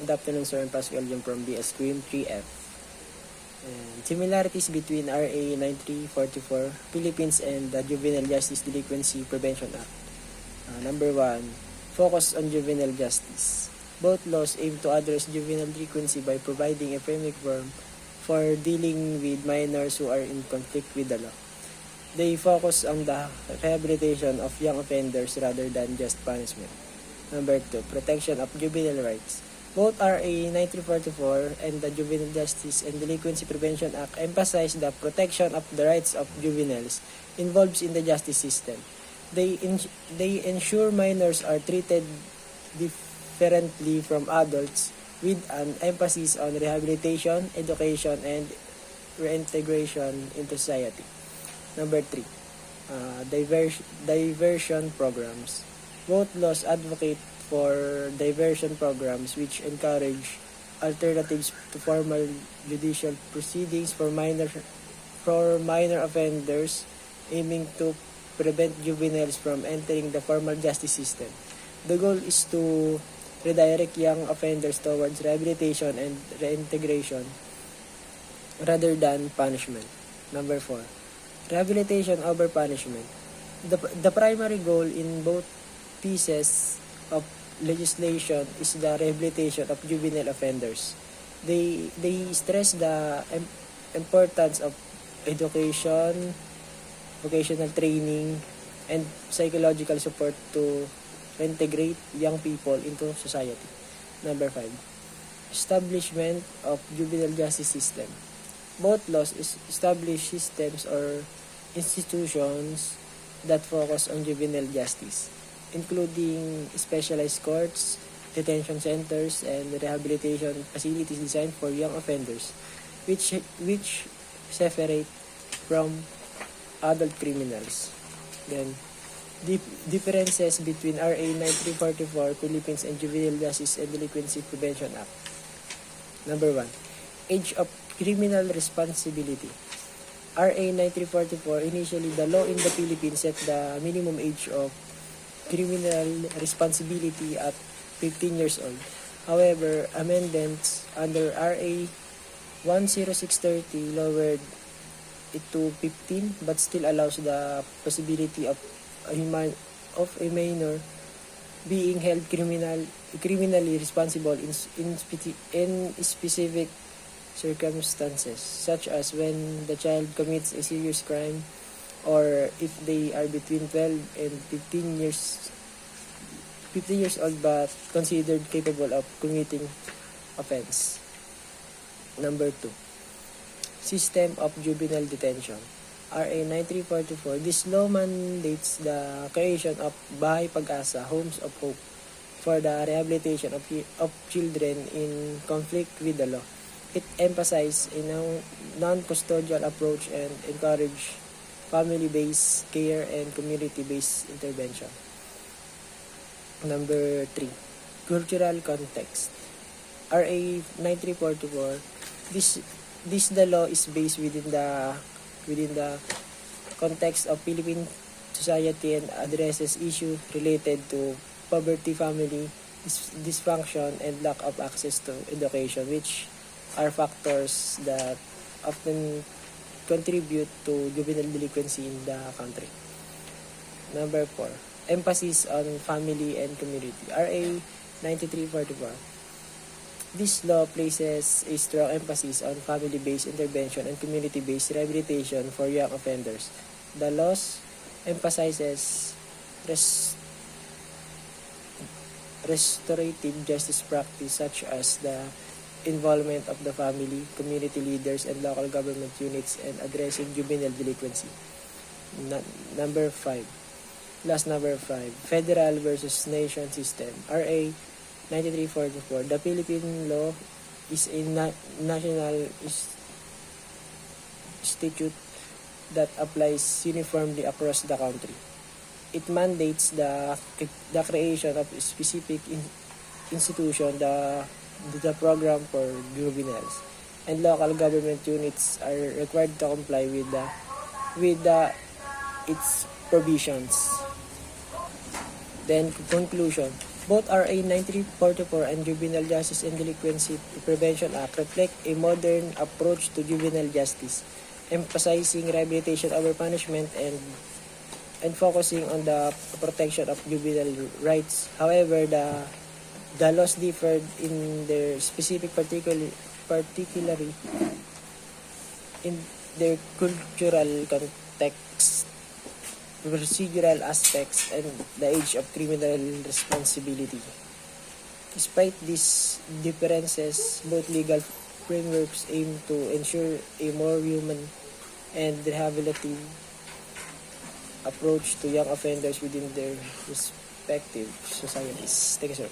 Good afternoon, Sir Pascal Yung from BS Queen 3F. And similarities between RA 9344 Philippines and the Juvenile Justice Delinquency Prevention Act. Number 1, focus on juvenile justice. Both laws aim to address juvenile delinquency by providing a framework for dealing with minors who are in conflict with the law. They focus on the rehabilitation of young offenders rather than just punishment. Number 2, protection of juvenile rights. Both RA 9344 and the Juvenile Justice and Delinquency Prevention Act emphasize the protection of the rights of juveniles involved in the justice system. They ensure minors are treated differently from adults with an emphasis on rehabilitation, education, and reintegration into society. Number 3, diversion programs. Both laws advocate for diversion programs which encourage alternatives to formal judicial proceedings for minor offenders, aiming to prevent juveniles from entering the formal justice system. The goal is to redirect young offenders towards rehabilitation and reintegration rather than punishment. Number 4, rehabilitation over punishment. The primary goal in both pieces of legislation is the rehabilitation of juvenile offenders. They stress the importance of education, vocational training, and psychological support to integrate young people into society. Number 5, establishment of juvenile justice system. Both laws establish systems or institutions that focus on juvenile justice, including specialized courts, detention centers, and rehabilitation facilities designed for young offenders, which separate from adult criminals. Then, differences between RA 9344 Philippines and Juvenile Justice and Delinquency Prevention Act. Number 1, age of criminal responsibility. RA 9344, initially the law in the Philippines set the minimum age of criminal responsibility at 15 years old. However, amendments under RA 10630 lowered it to 15 but still allows the possibility of a minor being held criminally responsible in specific circumstances, such as when the child commits a serious crime, or if they are between 12 and 15 years old but considered capable of committing offense. Number 2, system of juvenile detention. RA 9344, this law mandates the creation of Bahay Pag-asa, Homes of Hope, for the rehabilitation of children in conflict with the law. It emphasizes a non-custodial approach and encourage family-based care and community-based intervention. Number 3, cultural context. RA 9344, the law is based within the context of Philippine society and addresses issues related to poverty, family dysfunction, and lack of access to education, which are factors that often contribute to juvenile delinquency in the country. Number 4, emphasis on family and community. RA 9344. This law places a strong emphasis on family-based intervention and community-based rehabilitation for young offenders. The laws emphasizes restorative justice practice such as the involvement of the family, community leaders, and local government units in addressing juvenile delinquency. Number 5, federal versus nation system. RA 9344, the Philippine law is a national statute that applies uniformly across the country. It mandates the creation of a specific institution, the program for juveniles, and local government units are required to comply with its provisions. Then, conclusion. Both RA 9344 and Juvenile Justice and Delinquency Prevention Act reflect a modern approach to juvenile justice, emphasizing rehabilitation over punishment and focusing on the protection of juvenile rights. However, the laws differed in their specific particularly in their cultural context, procedural aspects, and the age of criminal responsibility. Despite these differences, both legal frameworks aim to ensure a more human and rehabilitative approach to young offenders within their respective societies. Thank you, sir.